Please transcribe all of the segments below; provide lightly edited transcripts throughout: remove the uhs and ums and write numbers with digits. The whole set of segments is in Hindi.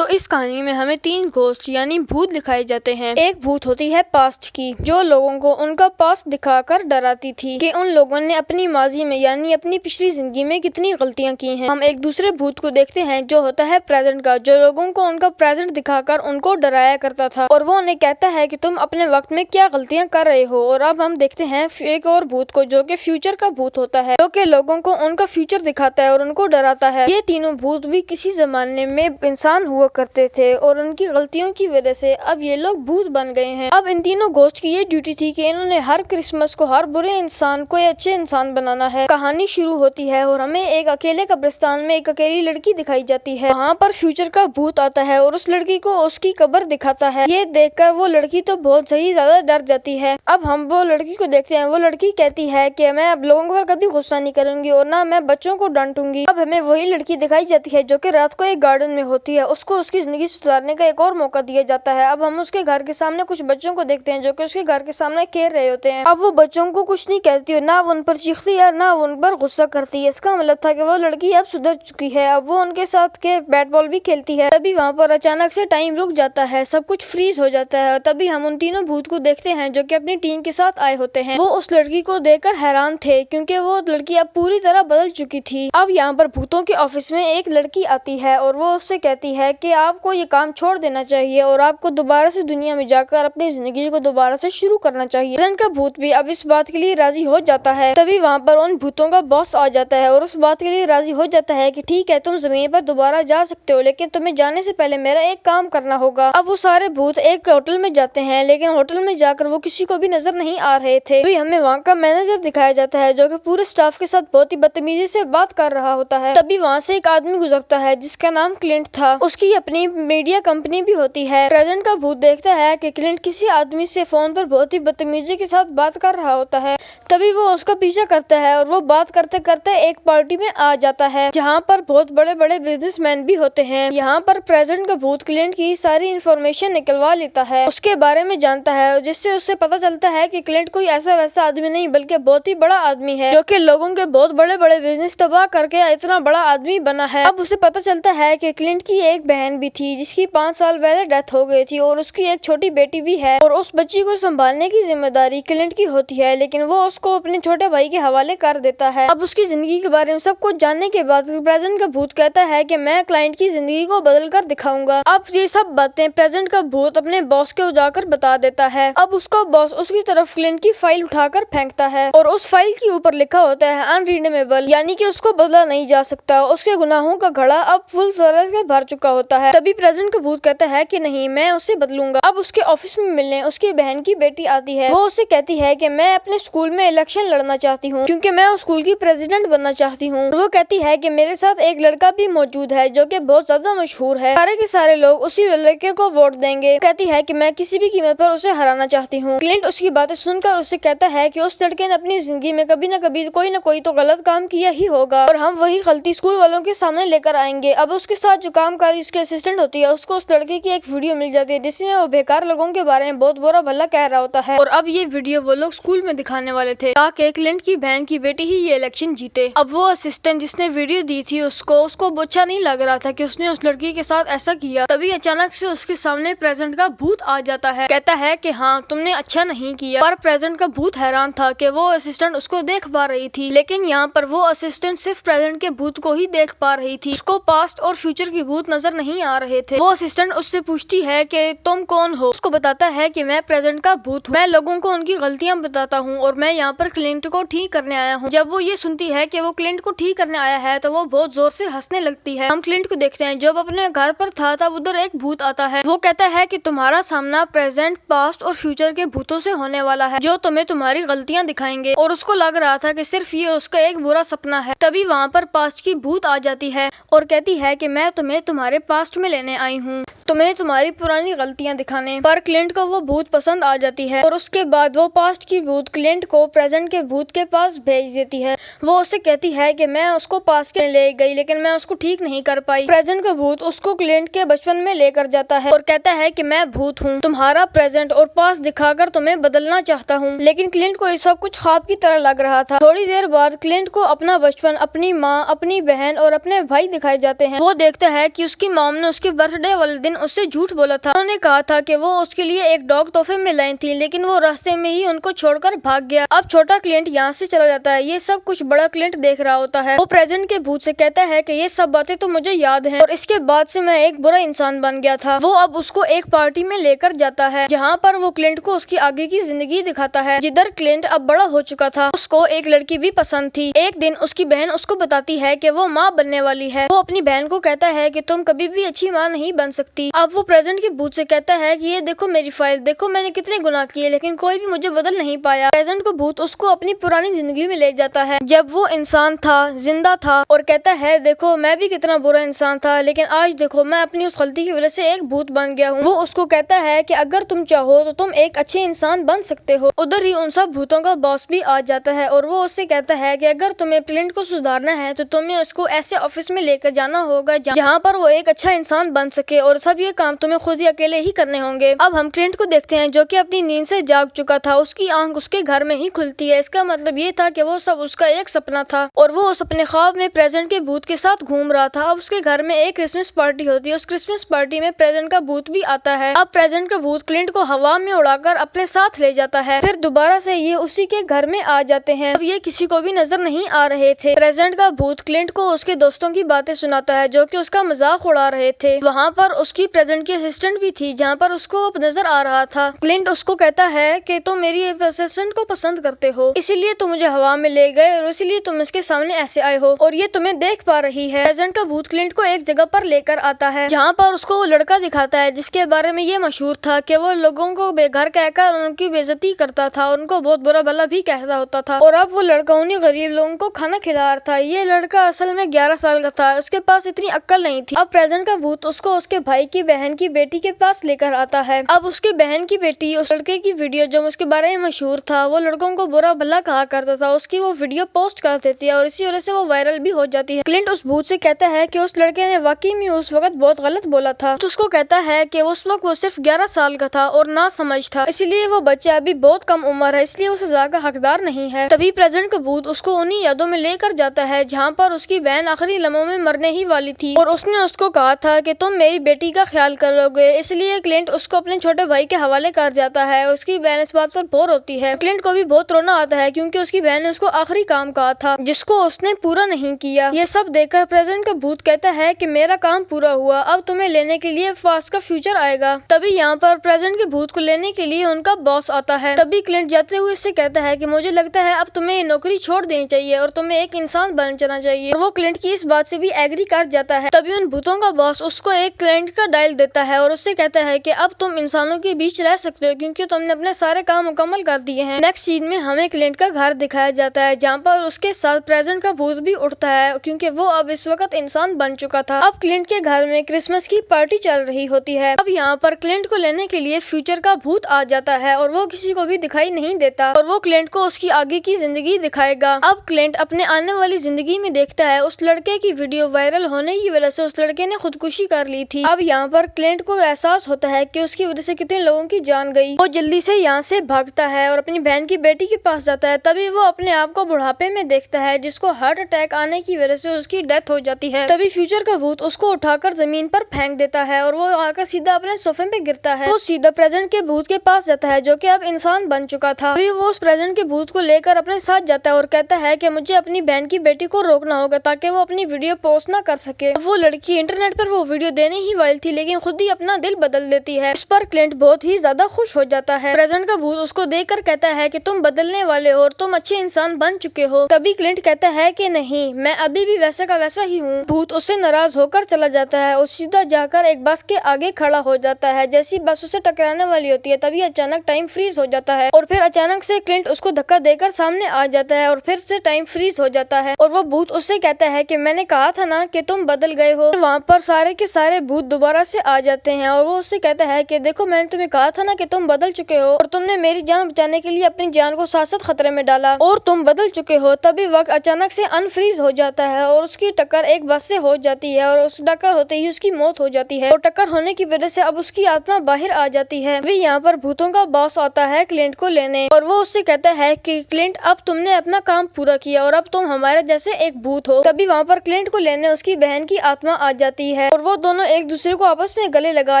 तो इस कहानी में हमें 3 घोस्ट यानी भूत दिखाए जाते हैं। एक भूत होती है पास्ट की, जो लोगों को उनका पास्ट दिखाकर डराती थी कि उन लोगों ने अपनी माजी में यानी अपनी पिछली जिंदगी में कितनी गलतियां की हैं। हम एक दूसरे भूत को देखते हैं जो होता है प्रेजेंट का, जो लोगों को उनका प्रेजेंट दिखाकर उनको डराया करता था और वो उन्हें कहता है कि तुम अपने वक्त में क्या गलतियां कर रहे हो। और अब हम देखते हैं एक और भूत को, जो कि फ्यूचर का भूत होता है, जो कि लोगों को उनका फ्यूचर दिखाता है और उनको डराता है। ये तीनों भूत भी किसी जमाने में इंसान हुआ करते थे और उनकी गलतियों की वजह से अब ये लोग भूत बन गए हैं। अब इन तीनों घोस्ट की ये ड्यूटी थी कि इन्होंने हर क्रिसमस को हर बुरे इंसान को अच्छे इंसान बनाना है। कहानी शुरू होती है और हमें एक अकेले कब्रिस्तान में एक अकेली लड़की दिखाई जाती है। वहाँ पर फ्यूचर का भूत आता है और उस लड़की को उसकी कब्र दिखाता है। ये देखकर वो लड़की तो बहुत सही ज्यादा डर जाती है। अब हम वो लड़की को देखते हैं। वो लड़की कहती है कि मैं अब लोगों पर कभी गुस्सा नहीं करूंगी और ना मैं बच्चों को डांटूंगी। अब हमें वही लड़की दिखाई जाती है जो कि रात को एक गार्डन में होती है। उसको उसकी जिंदगी सुधारने का एक और मौका दिया जाता है। अब हम उसके घर के सामने कुछ बच्चों को देखते हैं जो कि उसके घर के सामने खेल रहे होते हैं। अब वो बच्चों को कुछ नहीं कहती है, ना वो उन पर चीखती है ना उन पर गुस्सा करती है। इसका मतलब था कि वो लड़की अब सुधर चुकी है। अब वो उनके साथ के बैट बॉल भी खेलती है। तभी वहाँ पर अचानक से टाइम रुक जाता है, सब कुछ फ्रीज हो जाता है। तभी हम उन तीनों भूत को देखते हैं जो कि अपनी टीम के साथ आए होते हैं। वो उस लड़की को देखकर हैरान थे क्योंकि वो लड़की अब पूरी तरह बदल चुकी थी। अब यहाँ पर भूतों के ऑफिस में एक लड़की आती है और वो उससे कहती है कि आपको ये काम छोड़ देना चाहिए और आपको दोबारा से दुनिया में जाकर अपनी जिंदगी को दोबारा से शुरू करना चाहिए। प्रेजेंट का भूत भी अब इस बात के लिए राजी हो जाता है। तभी वहाँ पर उन भूतों का बॉस आ जाता है और उस बात के लिए राजी हो जाता है कि ठीक है, तुम जमीन पर दोबारा जा सकते हो, लेकिन तुम्हें जाने से पहले मेरा एक काम करना होगा। अब वो सारे भूत एक होटल में जाते हैं, लेकिन होटल में जाकर वो किसी को भी नजर नहीं आ रहे थे। तभी हमें वहाँ का मैनेजर दिखाया जाता है जो कि पूरे स्टाफ के साथ बहुत ही बदतमीजी से बात कर रहा होता है। तभी वहाँ से एक आदमी गुजरता है जिसका नाम क्लिंट था। उसकी अपनी मीडिया कंपनी भी होती है। प्रेजेंट का भूत देखता है कि क्लिंट किसी आदमी से फोन पर बहुत ही बदतमीजी के साथ बात कर रहा होता है। तभी वो उसका पीछा करता है और वो बात करते करते एक पार्टी में आ जाता है जहाँ पर बहुत बड़े बड़े बिजनेसमैन भी होते हैं। यहाँ पर प्रेजेंट का भूत क्लिंट की सारी इंफॉर्मेशन निकलवा लेता है, उसके बारे में जानता है, जिससे उससे पता चलता है कि क्लिंट कोई ऐसा वैसा आदमी नहीं बल्कि बहुत ही बड़ा आदमी है जो कि लोगों के बहुत बड़े बड़े बिजनेस तबाह करके इतना बड़ा आदमी बना है। अब उसे पता चलता है कि क्लिंट की एक बहन भी थी जिसकी 5 साल पहले डेथ हो गई थी और उसकी एक छोटी बेटी भी है और उस बच्ची को संभालने की जिम्मेदारी क्लिंट की होती है, लेकिन वो उसको अपने छोटे भाई के हवाले कर देता है। अब उसकी जिंदगी के बारे में सब कुछ जानने के बाद प्रेजेंट का भूत कहता है कि मैं क्लाइंट की जिंदगी को बदल कर दिखाऊंगा। अब ये सब बातें प्रेजेंट का भूत अपने बॉस को जाकर बता देता है। अब उसका बॉस उसकी तरफ क्लिंट की फाइल उठाकर फेंकता है और उस फाइल के ऊपर लिखा होता है अनरीडेमेबल, यानी कि उसको बदला नहीं जा सकता। उसके गुनाहों का घड़ा अब फुल तरह से भर चुका होता है। तभी प्रेजेंट का भूत कहता है कि नहीं, मैं उसे बदलूंगा। अब उसके ऑफिस में मिलने उसकी बहन की बेटी आती है। वो उसे कहती है कि मैं अपने स्कूल में इलेक्शन लड़ना चाहती हूँ क्योंकि मैं उस स्कूल की प्रेसिडेंट बनना चाहती हूँ। वो कहती है कि मेरे साथ एक लड़का भी मौजूद है जो कि बहुत ज्यादा मशहूर है, सारे के सारे लोग उसी लड़के को वोट देंगे। कहती है कि मैं किसी भी कीमत पर उसे हराना चाहती हूँ। क्लिंट उसकी बातें सुनकर उससे कहता है कि उस लड़के ने अपनी जिंदगी में कभी न कभी कोई न कोई तो गलत काम किया ही होगा और हम वही गलती स्कूल वालों के सामने लेकर आएंगे। अब उसके साथ जो कामकारी उसकी असिस्टेंट होती है उसको उस लड़के की एक वीडियो मिल जाती है जिसमें वो बेकार लोगों के बारे में बहुत बुरा भला कह रहा होता है और अब ये वीडियो वो लोग स्कूल में दिखाने वाले थे ताकि क्लिंट की बहन की बेटी ही ये इलेक्शन जीते। अब वो असिस्टेंट जिसने वीडियो दी थी उसको अच्छा नहीं लग रहा था कि उसने उस लड़की के साथ ऐसा किया। तभी अचानक से उसके सामने प्रेजेंट का भूत आ जाता है, कहता है कि हाँ, तुमने अच्छा नहीं किया। पर प्रेजेंट का भूत हैरान था कि वो असिस्टेंट उसको देख पा रही थी, लेकिन यहाँ पर वो असिस्टेंट सिर्फ प्रेजेंट के भूत को ही देख पा रही थी, उसको पास्ट और फ्यूचर के भूत नजर नहीं आ रहे थे। वो असिस्टेंट उससे पूछती है कि तुम कौन हो। उसको बताता है कि मैं प्रेजेंट का भूत हूँ, मैं लोगों को उनकी गलतियां बताता हूँ और मैं यहाँ पर क्लिंट को ठीक करने आया हूँ। जब वो ये सुनती है कि वो क्लिंट को ठीक करने आया है तो वो बहुत जोर से हंसने लगती है। हम क्लिंट को देखते हैं जब अपने घर पर था तब उधर एक भूत आता है। वो कहता है कि तुम्हारा सामना प्रेजेंट, पास्ट और फ्यूचर के भूतों से होने वाला है जो तुम्हें तुम्हारी गलतियां दिखाएंगे और उसको लग रहा था कि सिर्फ ये उसका एक बुरा सपना है। तभी वहाँ पर पास्ट की भूत आ जाती है और कहती है कि मैं तुम्हें तुम्हारे पास्ट में लेने आई हूँ। तुम्हें तुम्हारी पुरानी गलतियां दिखाने। पर क्लिंट को वो भूत पसंद आ जाती है और उसके बाद वो पास्ट की भूत क्लिंट को प्रेजेंट के भूत के पास भेज देती है। वो उसे कहती है कि मैं उसको पास्ट के ले गई लेकिन मैं उसको ठीक नहीं कर पाई। प्रेजेंट का भूत उसको क्लिंट के बचपन में लेकर जाता है और कहता है कि मैं भूत हूँ, तुम्हारा प्रेजेंट और पास्ट दिखाकर तुम्हें बदलना चाहता हूँ। लेकिन क्लिंट को ये सब कुछ ख्वाब की तरह लग रहा था। थोड़ी देर बाद क्लिंट को अपना बचपन, अपनी माँ, अपनी बहन और अपने भाई दिखाई जाते हैं। वो देखता है कि उसकी मॉम ने उसके बर्थडे वाले दिन उससे झूठ बोला था। उन्होंने कहा था कि वो उसके लिए एक डॉग तोहफे में लाई थी, लेकिन वो रास्ते में ही उनको छोड़कर भाग गया। अब छोटा क्लिंट यहाँ से चला जाता है। ये सब कुछ बड़ा क्लिंट देख रहा होता है। वो प्रेजेंट के भूत से कहता है कि ये सब बातें तो मुझे याद है और इसके बाद से मैं एक बुरा इंसान बन गया था। वो अब उसको एक पार्टी में लेकर जाता है जहाँ पर वो क्लिंट को उसकी आगे की जिंदगी दिखाता है, जिधर क्लिंट अब बड़ा हो चुका था। उसको एक लड़की भी पसंद थी। एक दिन उसकी बहन उसको बताती है कि वो माँ बनने वाली है। वो अपनी बहन को कहता है कि तुम कभी भी अच्छी माँ नहीं बन सकती। अब वो प्रेजेंट के भूत से कहता है कि ये देखो मेरी फाइल, देखो मैंने कितने गुनाह किए लेकिन कोई भी मुझे बदल नहीं पाया। प्रेजेंट को भूत उसको अपनी पुरानी जिंदगी में ले जाता है जब वो इंसान था, जिंदा था, और कहता है देखो मैं भी कितना बुरा इंसान था लेकिन आज देखो मैं अपनी उस गलती की वजह से एक भूत बन गया हूँ। वो उसको कहता है कि अगर तुम चाहो तो तुम एक अच्छे इंसान बन सकते हो। उधर ही उन सब भूतों का बॉस भी आ जाता है और वो उससे कहता है कि अगर तुम्हें क्लिंट को सुधारना है तो तुम्हें उसको ऐसे ऑफिस में लेकर जाना होगा जहाँ पर वो एक अच्छा इंसान बन सके और सब ये काम तुम्हें खुद ही अकेले ही करने होंगे। अब हम क्लिंट को देखते हैं जो कि अपनी नींद से जाग चुका था। उसकी आंख उसके घर में ही खुलती है। इसका मतलब ये था कि वो सब उसका एक सपना था और वो उस अपने ख्वाब में प्रेजेंट के भूत के साथ घूम रहा था। अब उसके घर में एक क्रिसमस पार्टी होती है। उस क्रिसमस पार्टी में प्रेजेंट का भूत भी आता है। अब प्रेजेंट का भूत क्लिंट को हवा में उड़ाकर अपने साथ ले जाता है। फिर दोबारा से ये उसी के घर में आ जाते हैं। अब ये किसी को भी नजर नहीं आ रहे थे। प्रेजेंट का भूत क्लिंट को उसके दोस्तों की बातें सुनाता है जो कि उसका मजाक उड़ा रहे थे। वहाँ पर उसकी प्रेजेंट की असिस्टेंट भी थी जहाँ पर उसको नजर आ रहा था। क्लिंट उसको कहता है कि तुम मेरी असिस्टेंट को पसंद करते हो, इसीलिए तुम मुझे हवा में ले गए और इसीलिए तुम इसके सामने ऐसे आए हो और ये तुम्हें देख पा रही है। प्रेजेंट का भूत क्लिंट को एक जगह पर लेकर आता है जहाँ पर उसको वो लड़का दिखाता है जिसके बारे में ये मशहूर था कि वो लोगों को बेघर कहकर उनकी बेइज्जती करता था, उनको बहुत बुरा भला भी कहता होता था। और अब वो लड़का उन्हीं गरीब लोगों को खाना खिला रहा था। ये लड़का असल में 11 साल का था। उसके पास इतनी अक्ल नहीं थी। अब प्रेजेंट का भूत उसको उसके भाई की बहन की बेटी के पास लेकर आता है। अब उसके बहन की बेटी उस लड़के की वीडियो जो उसके बारे में मशहूर था, वो लड़कों को बुरा भला कहा करता था, उसकी वो वीडियो पोस्ट कर देती है और इसी वजह से वो वायरल भी हो जाती है। क्लिंट उस भूत से कहता है कि उस लड़के ने वाकई में उस वक्त बहुत गलत बोला था। तो उसको कहता है कि उस वक्त वो सिर्फ 11 साल का था और ना समझ था, इसलिए वो बच्चा अभी बहुत कम उम्र है, इसलिए वो सजा का हकदार नहीं है। तभी प्रेजेंट का भूत उसको उन्हीं यादों में लेकर जाता है जहाँ पर उसकी बहन आखिरी लम्हों में मरने ही वाली थी और उसने उसको कहा था कि तुम मेरी बेटी का ख्याल करोगे। इसलिए क्लिंट उसको अपने छोटे भाई के हवाले कर जाता है। उसकी बहन इस बात पर बोर होती है। क्लिंट को भी बहुत रोना आता है क्योंकि उसकी बहन ने उसको आखिरी काम कहा था जिसको उसने पूरा नहीं किया। ये सब देखकर प्रेजेंट का भूत कहता है कि मेरा काम पूरा हुआ, अब तुम्हें लेने के लिए फास्ट का फ्यूचर आएगा। तभी यहाँ पर प्रेजेंट के भूत को लेने के लिए उनका बॉस आता है। तभी क्लिंट जाते हुए उससे कहता है कि मुझे लगता है अब तुम्हें नौकरी छोड़ देनी चाहिए और तुम्हें एक इंसान बन जाना चाहिए। और वो क्लिंट की इस बात से भी एग्री कर जाता है। तभी उन भूतों का बॉस उसको एक क्लाइंट का डायल देता है और उससे कहता है कि अब तुम इंसानों के बीच रह सकते हो क्योंकि तुमने अपने सारे काम मुकम्मल कर दिए हैं। नेक्स्ट सीन में हमें क्लिंट का घर दिखाया जाता है जहाँ पर उसके साथ प्रेजेंट का भूत भी उठता है क्योंकि वो अब इस वक्त इंसान बन चुका था। अब क्लिंट के घर में क्रिसमस की पार्टी चल रही होती है। अब यहाँ पर क्लिंट को लेने के लिए फ्यूचर का भूत आ जाता है और वो किसी को भी दिखाई नहीं देता और वो क्लिंट को उसकी आगे की जिंदगी दिखाएगा। अब क्लिंट अपने आने वाली जिंदगी में देखता है उस लड़के की वीडियो वायरल होने की वजह से उस लड़के ने खुदकुशी कर ली थी। अब यहाँ पर क्लिंट को एहसास होता है कि उसकी वजह से कितने लोगों की जान गई। वो जल्दी से यहाँ से भागता है और अपनी बहन की बेटी के पास जाता है। तभी वो अपने आप को बुढ़ापे में देखता है जिसको हार्ट अटैक आने की वजह से उसकी डेथ हो जाती है। तभी फ्यूचर का भूत उसको उठाकर जमीन पर फेंक देता है और वो आकर सीधा अपने सोफे पे गिरता है। वो सीधा प्रेजेंट के भूत के पास जाता है जो कि अब इंसान बन चुका था। तभी वो उस प्रेजेंट के भूत को लेकर अपने साथ जाता है और कहता है कि मुझे अपनी बहन की बेटी को रोकना होगा ताकि वो अपनी वीडियो पोस्ट ना कर सके। वो लड़की इंटरनेट पर वो वीडियो देने ही वाली थी लेकिन खुद ही अपना दिल बदल देती है। इस पर क्लिंट बहुत ही ज्यादा खुश हो जाता है। प्रेजेंट का भूत उसको देखकर कहता है कि तुम बदलने वाले हो और तुम अच्छे इंसान बन चुके हो। तभी क्लिंट कहता है कि नहीं, मैं अभी भी वैसा का वैसा ही हूँ। भूत उससे नाराज होकर चला जाता है और सीधा जाकर एक बस के आगे खड़ा हो जाता है। जैसी बस उसे टकराने वाली होती है तभी अचानक टाइम फ्रीज हो जाता है और फिर अचानक से क्लिंट उसको धक्का देकर सामने आ जाता है और फिर से टाइम फ्रीज हो जाता है और वो भूत उससे कहता है कि मैंने कहा था ना कि तुम बदल गए हो। वहाँ पर सारे के सारे भूत दोबारा दोबारा से आ जाते हैं और वो उससे कहता है कि देखो मैंने तुम्हें कहा था ना कि तुम बदल चुके हो और तुमने मेरी जान बचाने के लिए अपनी जान को साथ-साथ खतरे में डाला और तुम बदल चुके हो। तभी वक्त अचानक से अनफ्रीज हो जाता है और उसकी टक्कर एक बस से हो जाती है और उस टक्कर होते ही उसकी मौत हो जाती है और टक्कर होने की वजह से अब उसकी आत्मा बाहर आ जाती है। वे यहाँ पर भूतों का बॉस आता है क्लिंट को लेने और वो उससे कहता है कि क्लिंट अब तुमने अपना काम पूरा किया और अब तुम हमारे जैसे एक भूत हो। तभी वहाँ पर क्लिंट को लेने उसकी बहन की आत्मा आ जाती है और वो दोनों एक दूसरे को आपस में गले लगा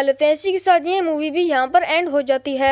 लेते हैं। इसी के साथ ये मूवी भी यहाँ पर एंड हो जाती है।